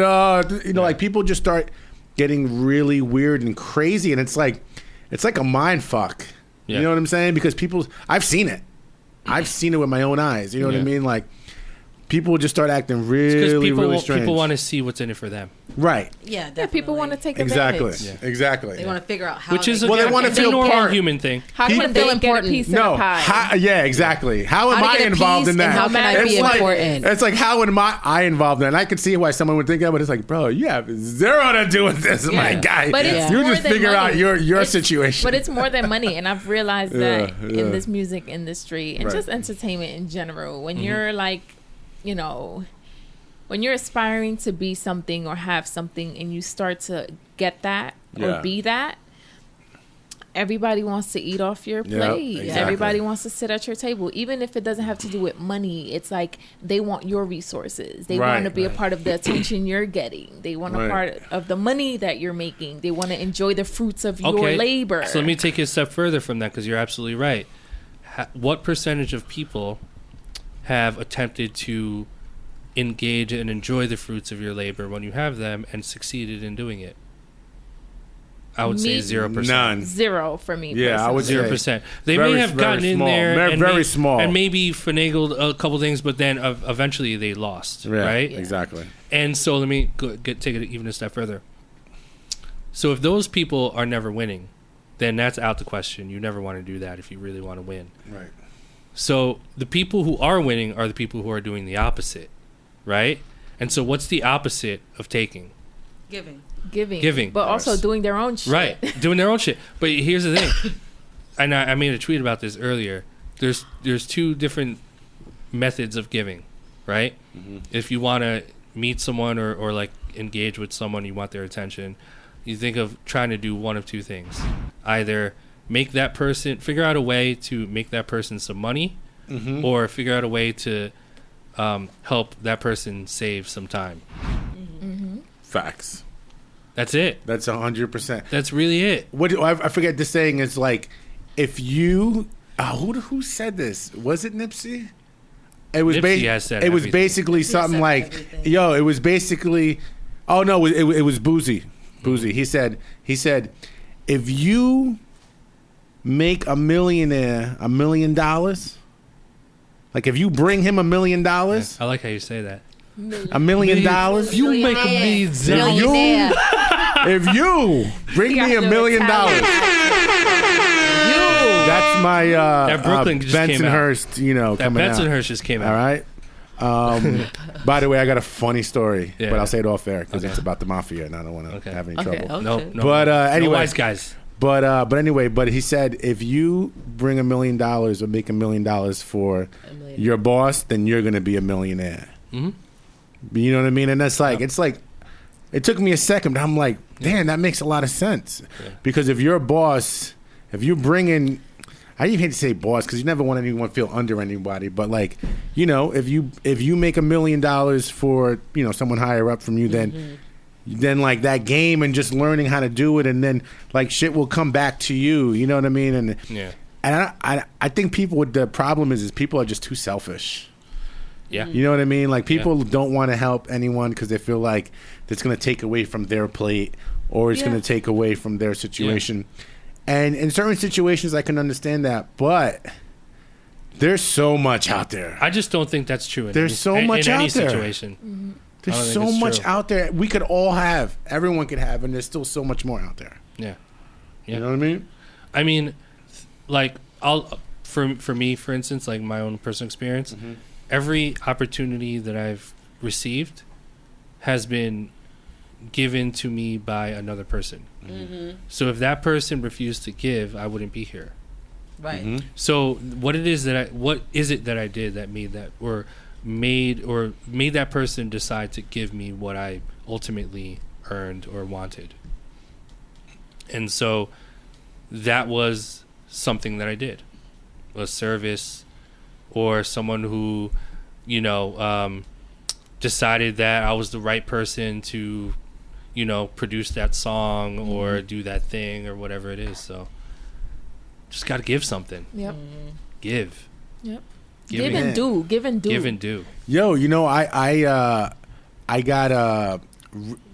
Like people just start getting really weird and crazy, and it's like a mind fuck. Yeah. You know what I'm saying? Because I've seen it. I've seen it with my own eyes. You know what I mean? Like people just start acting really, really strange. People want to see what's in it for them. Right. Yeah, definitely. Yeah, people want to take Exactly. advantage. Exactly. They want to figure out how. Which is Well, they want to it's a feel normal part. human thing. How People can they feel get a important. piece of No, the pie? yeah, exactly. How am How to I get a involved piece in that? and how can I be like, important? It's like, how am I involved in that? And I could see why someone would think that, but it's like, bro, you have zero to do with this, my guy. But it's you more just than figure out money. your It's- situation. But it's more than money, and I've realized that Yeah. in this music industry and Right. just entertainment in general, when you're like, you know, when you're aspiring to be something or have something, and you start to get that Yeah. or be that, everybody wants to eat off your Yep, plate. exactly. Everybody wants to sit at your table, even if it doesn't have to do with money. It's like they want your resources. They Right, want to be a right. part of the attention you're getting. They want Right. a part of the money that you're making. They want to enjoy the fruits of your labor. So let me take you a step further from that, because you're absolutely right. What percentage of people have attempted to engage and enjoy the fruits of your labor when you have them and succeeded in doing it? I would say Me? 0%. None. 0 for me. Yeah, I would personally. 0%. They Very- may have gotten very in small. there Very- and very small. and maybe finagled a couple things, but then eventually they lost, right? Yeah. Exactly. And so let me take it even a step further. So if those people are never winning, then that's out the question. You never want to do that if you really want to win. Right. So the people who are winning are the people who are doing the opposite, right? And so what's the opposite of taking? Giving. But also Yes. doing their own shit. Right, doing their own shit. But here's the thing, and I made a tweet about this earlier. There's 2 different methods of giving, right? If you want to meet someone or like engage with someone, you want their attention, you think of trying to do one of 2 things. Either figure out a way to make that person some money, or figure out a way to help that person save some time. Facts. That's it. That's 100%. That's really it. I forget the saying is like, if you who said this? Was it Nipsey? It was Nipsey has said it was everything. basically something said like, everything. yo, it was basically, oh no, it was Boozy. He said, if you make a millionaire $1 million, like if you bring him $1 million, I like how you say that. $1 million, You make a Millionaire. if you bring me $1 million, that's my That Brooklyn just came out. Bensonhurst, That coming out. Bensonhurst just came out. All right. By the way, I got a funny story, Yeah. but I'll say it off air because Okay. it's about the mafia, and I don't want to Okay. have any Okay. trouble. No, But anyway, no wise guys. But anyway, but he said if you bring $1 million or make $1 million for your boss, then you're gonna be a millionaire. Mm-hmm. You know what I mean? And that's like it's like it took me a second, but I'm like, damn, that makes a lot of sense. Yeah. Because if you're a boss, if you bring in, I even hate to say boss because you never want anyone to feel under anybody, but like, if you make $1 million for someone higher up from you, then like that game and just learning how to do it, and then like shit will come back to you. You know what I mean? And Yeah. and I think the problem is people are just too selfish. Yeah. You know what I mean? Like people don't want to help anyone because they feel like it's going to take away from their plate or it's going to take away from their situation. And in certain situations, I can understand that, but there's so much out there. I just don't think that's true. There's so much in any out there. situation. I don't There's think so it's much true. out there we could all have. Everyone could have, and there's still so much more out there. Yeah. You know what I mean? I mean, like for me, for instance, like my own personal experience, every opportunity that I've received has been given to me by another person. So if that person refused to give, I wouldn't be here. Right. So what is it that I did that made that, or made that person decide to give me what I ultimately earned or wanted. And so that was something that I did, a service, or someone who, you know, decided that I was the right person to, you know, produce that song or do that thing or whatever it is. So just got to give something. Yep. Give. Yep. Give and do. Give and do. Give and do. Yo, you know, I got a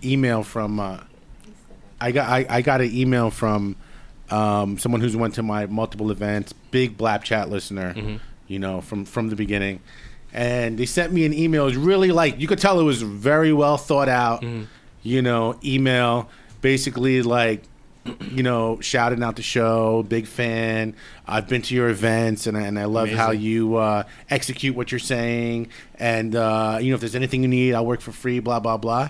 email from I got an email from someone who's went to my multiple events, big BLAPCHAT listener, you know, from the beginning, and they sent me an email. It was really, like, you could tell it was very well thought out, you know, email, basically like, you know, shouting out the show, big fan. I've been to your events, and I love Amazing. how you execute what you're saying. And, you know, if there's anything you need, I'll work for free, blah, blah, blah.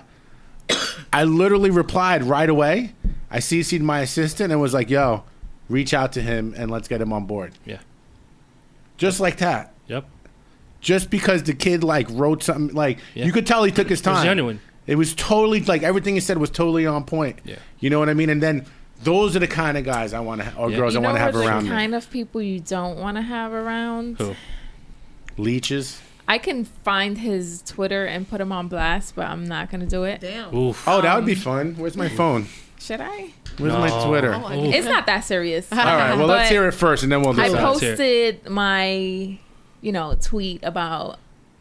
I literally replied right away. I CC'd my assistant and was like, yo, reach out to him and let's get him on board. Yeah. Just like that. Yep. Just because the kid, like, wrote something, like, you could tell he took his time. It was genuine. It was totally, like, everything he said was totally on point. Yeah. You know what I mean? And then those are the kind of guys I want to, or girls I want to have around the me. kind of people you don't want to have around? Who? Leeches. I can find his Twitter and put him on blast, but I'm not going to do it. Damn. Oof. Oh, that would be fun. Where's my phone? Should I? Where's my Twitter? Oh, Oof. It's not that serious. All right, well, let's hear it first, and then we'll I decide. posted my, you know, tweet about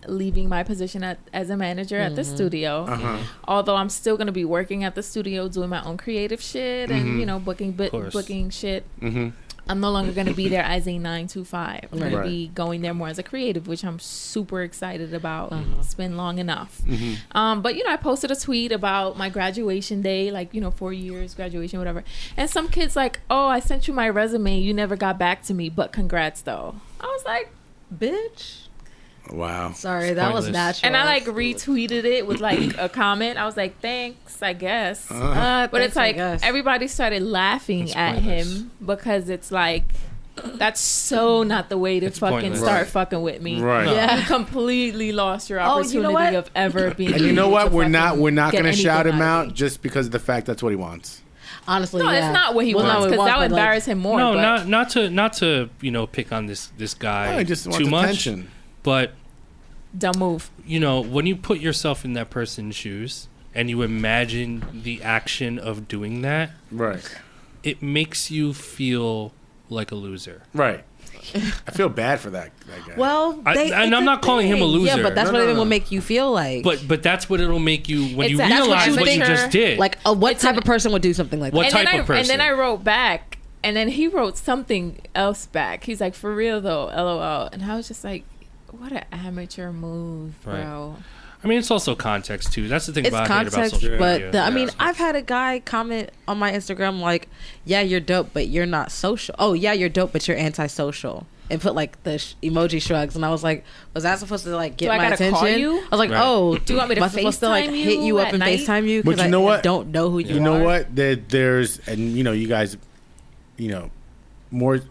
leaving my position as a manager at the studio. Although I'm still going to be working at the studio, doing my own creative shit and, you know, booking shit. I'm no longer going to be there as a 9 to 5. I'm going to be going there more as a creative, which I'm super excited about. It's been long enough. But, you know, I posted a tweet about my graduation day, like, you know, 4 years graduation, whatever. And some kid's like, oh, I sent you my resume. You never got back to me, but congrats, though. I was like, Bitch. Wow. Sorry, that was pointless. natural. and I like retweeted it with like a comment. I was like, thanks, I guess. But it's like everybody started laughing That's at pointless. him because it's like, that's so not the way to It's fucking pointless. start Right. fucking with me. Right. No. Yeah. You completely lost your Oh, opportunity you know what? of ever being. And you know able what? to We're not fucking going to get shout anything him out of out me. just because of the fact that's what he wants. Honestly, No, yeah. it's not what he Well, not wants what he because that wants, would but, like, embarrass him more. No, but not to you know, pick on this guy I just want too much. attention. But dumb move. you know, when you put yourself in that person's shoes and you imagine the action of doing that, Right. it makes you feel like a loser. Right. I feel bad for that guy. Well, And I'm not calling him a loser. Yeah, but that's No, what no, it will no. make you feel like. But that's what it'll make you when you Exactly. That's what realize you what you think- just did. like, what It's type an- of person would do something like What that? type and of person? And then I wrote back, and then he wrote something else back. He's like, for real though, LOL. And I was just like, what an amateur move, bro. Right. I mean, it's also context too. That's the thing It's about I hate about context, social but media. I mean, I've had a guy comment on my Instagram like, "Yeah, you're dope, but you're not social." Oh, yeah, you're dope, but you're antisocial, and put like the emoji shrugs. And I was like, "Was that supposed to like get Do I my gotta attention?" call you? I was like, Right. "Oh, Do you want me to am I supposed to like FaceTime hit you you up at and night? FaceTime you?" But Because you know I what? don't know who you You know are. what? There's, and you know, you guys, you know, more.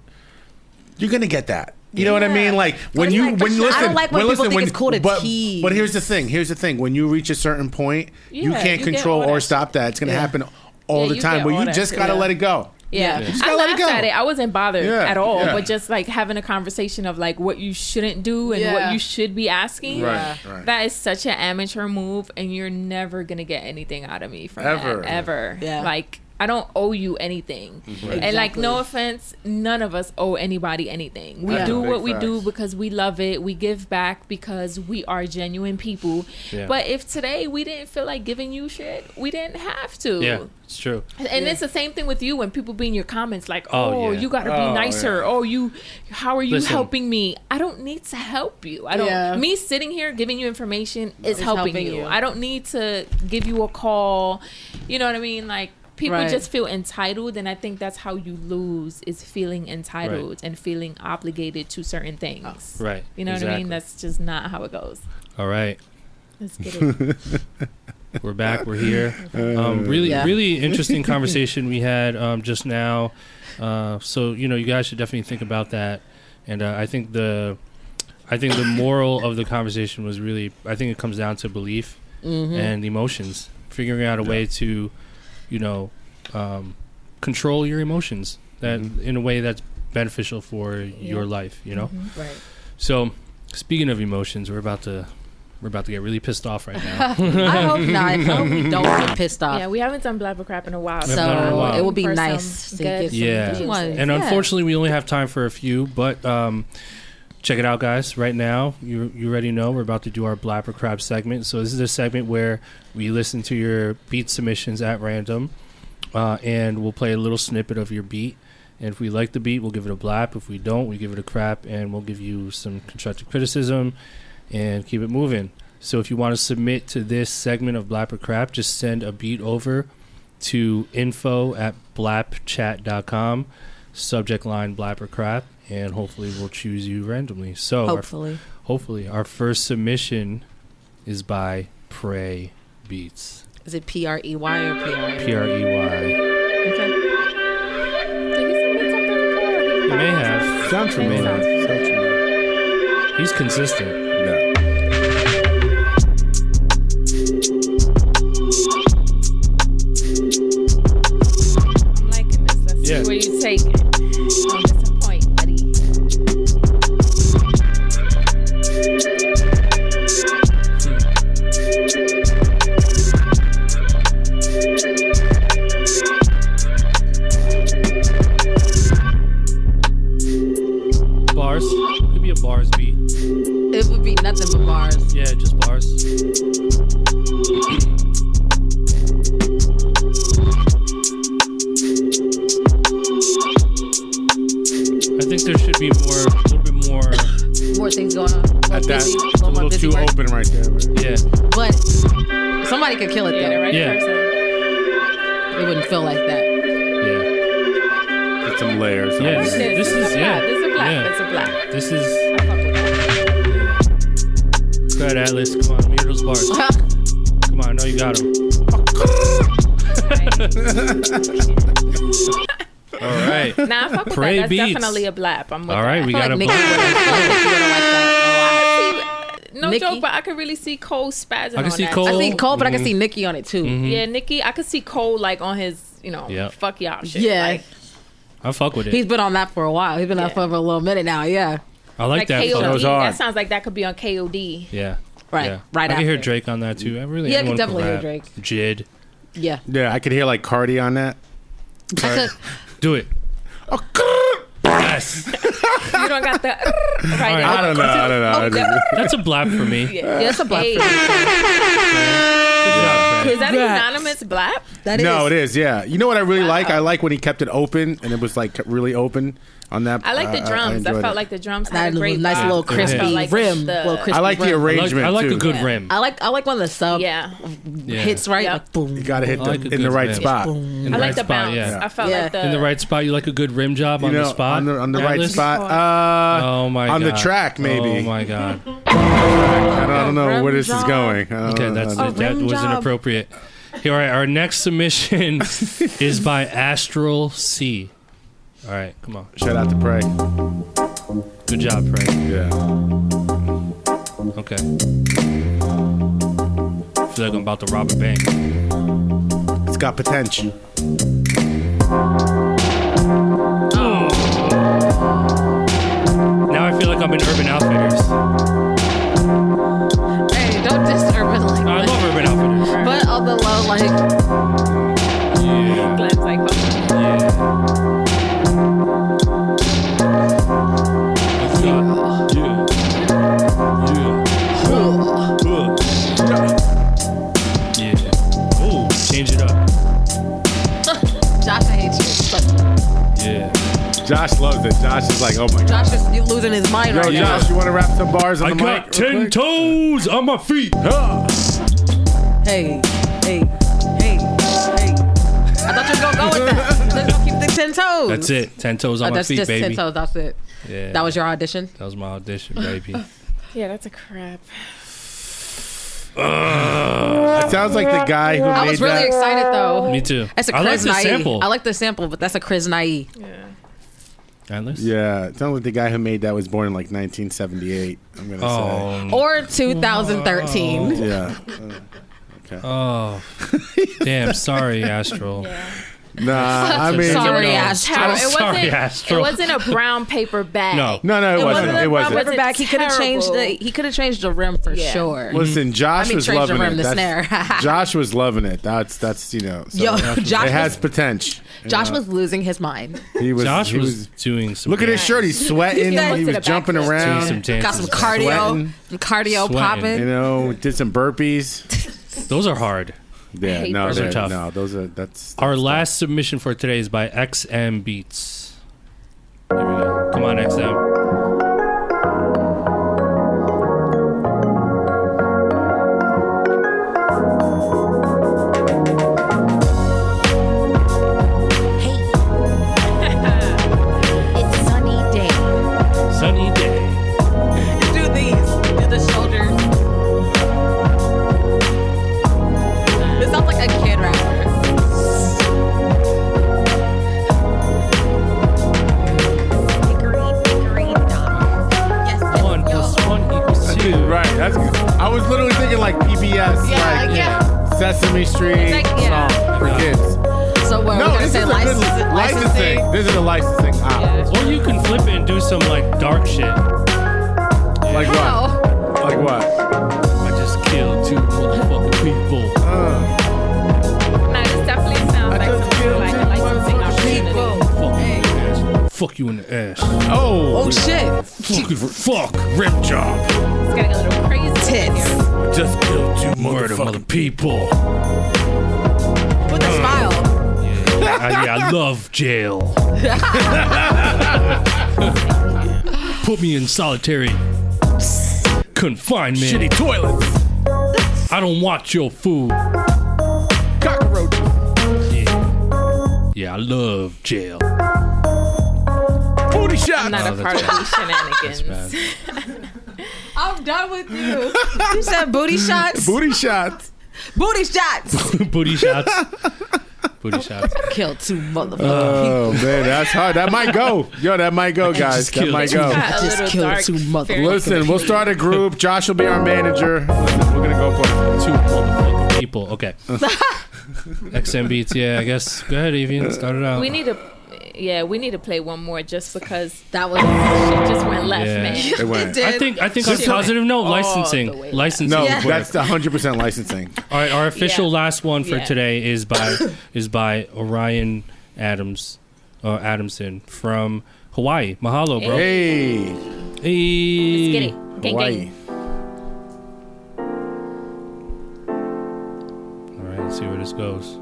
You're gonna get that. You know what I mean? Like when it's you like, when you I listen. don't like when people think it's cool to but, tease. But here's the thing. Here's the thing. When you reach a certain point, you Yeah, can't you get control all or that stop that. It's gonna Yeah. happen all Yeah, the you time. get But all you that just shit. gotta Yeah. let it go. Yeah, just I gotta let it laughed go. at it. I wasn't bothered Yeah, at all, yeah. but just like having a conversation of like what you shouldn't do and Yeah. what you should be asking. Right, right. That is such an amateur move, and you're never gonna get anything out of me from Ever. that ever. Yeah. Like I don't owe you anything, and like no offense, none of us owe anybody anything. We Yeah. do Big what we do facts. because we love it. We give back because we are genuine people. Yeah. But if today we didn't feel like giving you shit, we didn't have to. yeah, it's true. And it's the same thing with you when people be in your comments like, Oh, oh, yeah. you got to Oh, be nicer. yeah. Oh, how are you Listen. helping me? I don't need to help you. I don't, Yeah. me sitting here giving you information is It's helping helping you. you. I don't need to give you a call. You know what I mean? Like, people Right. just feel entitled. And I think that's how you lose is feeling entitled and feeling obligated to certain things. Right. You know what I mean? That's just not how it goes. All right. Let's get it. We're back. We're here. Really, Yeah. really interesting conversation we had just now. So you know, you guys should definitely think about that. And I think I think the moral of the conversation was really, I think it comes down to belief and emotions, figuring out a way to, control your emotions that in a way that's beneficial for your life, Right. So speaking of emotions, we're about to get really pissed off right now. I hope not. I hope we don't get pissed off. Yeah, we haven't done Blap or Crap in a while. We haven't done it in a while. It would be For nice some to good- get some Yeah. good ones. And Yeah. unfortunately, we only have time for a few, but check it out, guys. Right now, you already know we're about to do our Blap or Crap segment. So this is a segment where we listen to your beat submissions at random, and we'll play a little snippet of your beat. And if we like the beat, we'll give it a blap. If we don't, we give it a crap, and we'll give you some constructive criticism and keep it moving. So if you want to submit to this segment of Blap or Crap, just send a beat over to info@blapchat.com, subject line Blap or Crap, and hopefully we'll choose you randomly. So hopefully our first submission is by Prey Beats. Is it Prey or Prey? Prey. Okay. Did he submit something before? He may have. Sounds familiar. He's consistent. Yeah. I'm liking this. Let's Yeah. see where you take it. Don't disappoint, buddy. Bars. Could be a bars beat. It would be nothing but bars. Yeah, just bars. I think there should be a little bit more. More things going on. At that, busy, it's a more little busy too work. open right there. Right? Yeah, But somebody could kill it Yeah, the though. right Yeah. person. It wouldn't feel like that. yeah, Get some layers. on Yeah, What's there. this is- a yeah, Blap. This is a Blap. yeah. That's a Blap. This is. I fuck with that. Go ahead, Atlas. Come on, let me hear those bars. Come on, I know you got them. All right. Nah, I fuck with Prey that. That's beats. definitely a Blap. I'm with All right, that. we I got feel a like Nikki blap. would like that No Nikki? joke, but I could really see Cole spazzing I can on see that. Cole. a lot. I see Cole, but I can see Nikki on it too. Yeah, Nikki, I could see Cole like on his, Yep. fuck y'all shit. Yeah. Like, I fuck with it. He's been on that for a while. He's been on Yeah. for a little minute now. Yeah. I like that. KOD. goes hard. That sounds like that could be on KOD. Yeah. Right. Yeah. Right I can hear after. Drake on that too. I really. Yeah, I can anyone definitely hear rap. Drake. Jid. Yeah. Yeah, I could hear like Cardi on that. I could, Do it. Yes. You don't got the right right. now. I don't know. That's a blap for me. Yeah. yeah, it's a black. Hey. Good job, Craig. Is that an anonymous Blap? That is. No, it is. Yeah, you know what I really Wow. like? I like when he kept it open and it was like really open on that. I like the drums. I enjoyed felt it. like the drums That had a great nice vibe. little Yeah. crispy Felt like rim. the- Little crispy I like the rim. arrangement. I like too. a good Yeah. rim. I like when the sub Yeah. Yeah. hits right. Yep. Like, boom. You got to hit I like a in the good right rim. spot. In I the like right the spot, bounce. yeah. I felt Yeah. like the In the right spot, you like a good rim job on You the know, spot. on the right Atlas? spot. Oh my god. on the track, maybe. Oh my god. I don't know rim where this is job. going. Okay, that rim was job. inappropriate. Here, all right, our next submission is by Astral-C. All right, come on. Shout out to Prey. Good job, Prey. Yeah. Okay. Feel like I'm about to rob a bank. It's got potential. Now I feel like I'm in Urban Outfitters. Hey, don't disturb it like No, I that. love Urban Outfitters. But on the low, like, Yeah. Glenn's like, fuck. Yeah. Yeah. Ooh, change it up. Josh, I hate you. But Yeah. Josh loves it. Josh is like, oh my god. Josh is losing his mind Yo, right now. Josh, you want to rap some bars on I the got mic? 10 toes on my feet. Hey. I thought you were gonna go with that. Let's go keep the 10 toes. That's it. 10 toes on my That's feet, just 10 baby. toes. That's it. Yeah. That was your audition. That was my audition, baby. Yeah, that's a crap. It sounds like the guy who I made was really that. excited though. Me too. That's a I like Chris the Nai. sample. I like the sample, but that's a Chris Nai. Yeah. Atlas? Yeah, it sounds like the guy who made that was born in like 1978. I'm gonna say. Or 2013. Yeah. Okay. Oh, damn! Sorry, Astral. Yeah. Nah, I mean, Sorry, It Astro. it wasn't a brown paper bag. No. it wasn't. It wasn't. wasn't Paperback. He could have changed terrible. he could have changed the rim for Yeah. sure. Listen, Josh was change the loving rim, it. the That's- snare. Josh was loving it. That's So Yo, Josh it has was- potential. Josh was losing his mind. He was. Josh he was doing some. Look at his shirt. He's sweating. Yeah. He was To the jumping back. doing around. some dances. Got some cardio, Sweating. some cardio Sweating. popping. You know, did some burpees. Those are hard. Yeah, hate no, burpees. Those are they're- tough. No, those are that's Our last submission for today is by XM Beats. Here we go. Come on, XM. It's sunny day. Sunny day. Do these. Do the shoulders. This sounds like a kid rapper. Hickory dock. Yes. 1 + 1 = 2. right. That's. I was literally thinking like PBS, Yeah. Sesame Street Like, yeah. song for kids. So what? No, we're gonna this say is a good licensing. licensing. This is a licensing. Yeah. Or you can flip it and do some like dark shit. Like what? How? Like what? I just killed 2 motherfucking people. No, this definitely sounds like just something killed like two a licensing opportunity. Fuck you in the ass. Oh, Oh shit. Fuck. Rip job. It's getting a little crazy. Tits. just killed 2 Murder mother people. With a smile. Yeah, I love jail. Put me in solitary confinement. shitty toilets, I don't want your food. cockroaches. Yeah, I love jail. Booty I'm shots. not a that's part of bad. these shenanigans. Bad. I'm done with you. You said booty shots. Booty shots. Booty shots. Booty shots. Booty shots. Killed 2 motherfuckers. Oh man, that's hard. That might go. Yo, that might go, guys. just That killed might two go. Got a Just little killed dark 2 motherfuckers. fairy Listen, we'll start a group. Josh will be our manager. Listen, we're gonna go for 2 motherfucking people. Okay. XM Beats. Yeah, I guess. Go ahead, Evian. Start it out. We need to play one more just because That was shit just went left, Yeah. man. it. Went. did. I think on Shit positive note, all the licensing. way Licensing. No, is that's where- 100% licensing. All right, our official Yeah. last one for Yeah. today is by Orion Adamson from Hawaii. Mahalo, bro. Hey, Hey. Let's get it. Gang, Hawaii. gang. All right, let's see where this goes.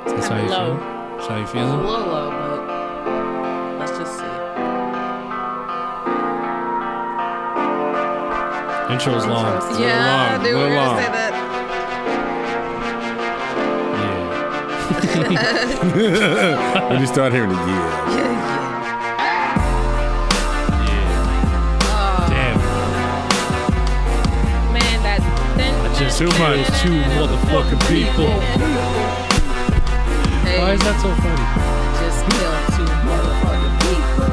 That's how you Low. feel? That's how you a feeling? little low, but let's just see. Intro's long. It's a little Yeah, long. dude, a we're little gonna long. say that. Yeah. When you start hearing it, yeah. Damn. Man, that Just Too killed much. 2 motherfucking people. Hey, Why is that so funny? just killed 2 motherfucking people.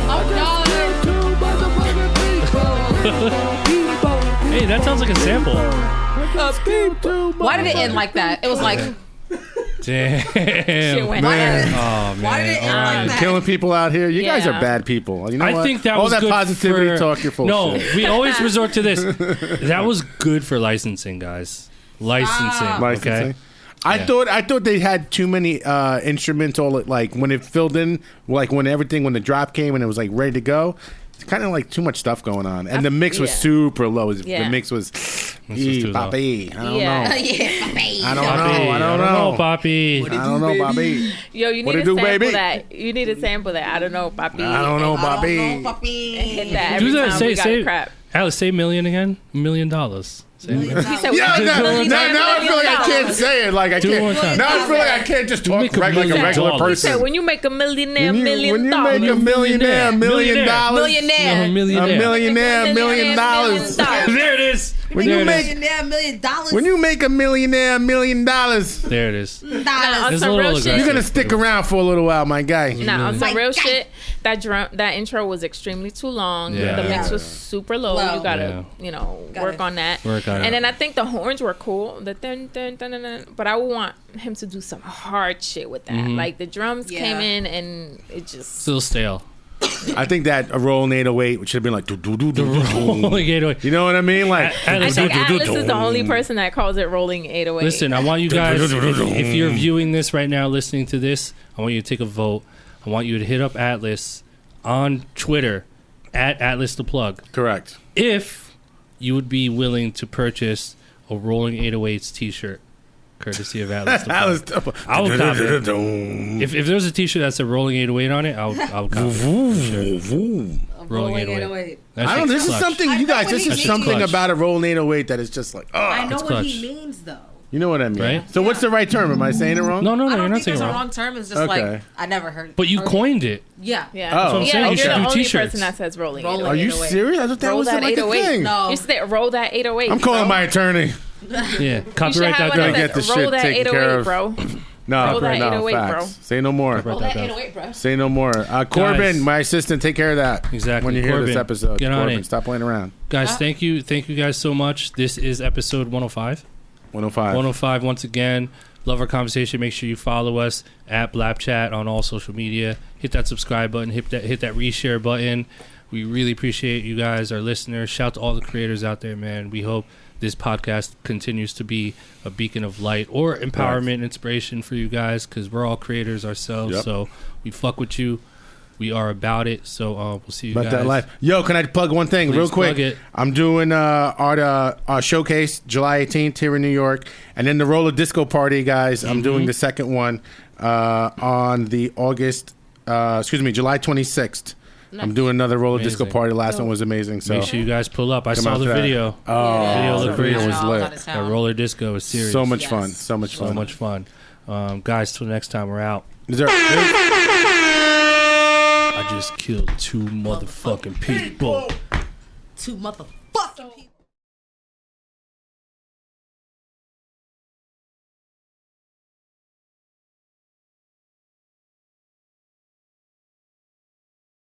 I'm done. Hey, that sounds like a sample. Why did it end like that? It was like, Damn. shit went Man. left. Oh man. Why did it end All like right. that? Killing people out here. You guys Yeah. are bad people. You know I what? think that all was that good positivity for, talk. You're full No, of shit. we always resort to this. That was good for licensing, guys. Licensing. Licensing. Okay. I Yeah. thought they had too many instruments. All like when it filled in, like when the drop came and it was like ready to go. It's kind of like too much stuff going on, and the mix was yeah. super low. Yeah. The mix was, too low. Poppy. I don't Yeah. know. yeah, I don't Poppy, know. I don't know. Poppy. I don't know, Bobby. Yo, you What need it to do, sample baby? that. You need to sample that. I don't know, papi. I don't know, Bobby. And hit that every Do that. time Say we got say a crap. Alice, say million again. $1 million. Say He said, Yeah, $1 now I feel like I can't say it. Like I Do it one can't. time. Now I feel like I can't just talk Make a like a million regular dollars. He said, person. when you make a millionaire, When you make a millionaire, $1 million, Millionaire. Millionaire. No, millionaire. a millionaire, $1 million. There it is. When There you it make is. $1 million. when you make a millionaire, $1 million, There it is. on It's a some little real aggressive. shit. you're gonna stick around for a little while, my guy. Nah, on some My real God. shit, that intro was extremely too long. Yeah. The mix Yeah. was super low. Low. You gotta, Got work it. on that. Work on it. And then I think the horns were cool. The dun, dun, dun, dun, dun, but I would want him to do some hard shit with that. Like the drums Yeah. came in and it just. Still stale. I think that a rolling 808 should have been like do do do do do. Rolling 808. You know what I mean? Like I I think Atlas is the only person that calls it rolling 808. Listen, I want you guys, if you're viewing this right now, listening to this, I want you to take a vote. I want you to hit up Atlas on Twitter, at Atlas the Plug. correct. If you would be willing to purchase a Rolling 808s t-shirt, courtesy of Atlas the Plug. I would cop it. If there's a t-shirt that said Rolling 808 on it, I'll cop it. Rolling 808. That I don't. shit's This is clutch. something I you know guys. what This he is means. something Clutch. about a rolling 808 that is just like. I know It's what he clutch. means though. You know what I mean? Right? So what's the right term? Am I saying it wrong? No, I you're don't not think saying there's it a wrong. wrong term. It's just Okay. like I never heard. But you heard coined it. Yeah. Yeah. Oh. That's what I'm yeah, saying. You you're should the do only t-shirts. person that says rolling Rolling 808. Are you 808. serious? I thought that Roll was that like a 808. thing. No. You said roll that 808. I'm calling bro. my attorney. Yeah, You should copyright have that one girl. that Get says this roll shit that taken 808, care of. bro. No, Roll that no, 808, facts. bro. Say no more. Roll that 808, bro. Say no more. Corbin, Guys. my assistant, take care of that. Exactly. When you hear this Corbin, episode, get on Corbin, it. stop playing around. Guys, thank you guys so much. This is episode 105. 105. 105 once again. Love our conversation. Make sure you follow us at BLAPCHAT on all social media. Hit that subscribe button. Hit that reshare button. We really appreciate you guys, our listeners. Shout to all the creators out there, man. We hope this podcast continues to be a beacon of light or empowerment and inspiration for you guys, because we're all creators ourselves. Yep. So we fuck with you. We are about it. So we'll see you About guys. that life. Yo, can I plug one thing Please real quick? plug it. I'm doing art showcase July 18th here in New York, and then the roller disco party, guys. I'm doing the second one on the July 26th. I'm doing another roller disco Amazing. party. The last one was amazing. So Make sure you guys pull up. I Come saw out the to that. video. Oh, Video the looked video crazy. was lit. That roller disco is serious. So much Yes. fun. So much So fun. much fun. Guys, till next time, we're out. Is there? I just killed 2 motherfucking people. 2 motherfucking people.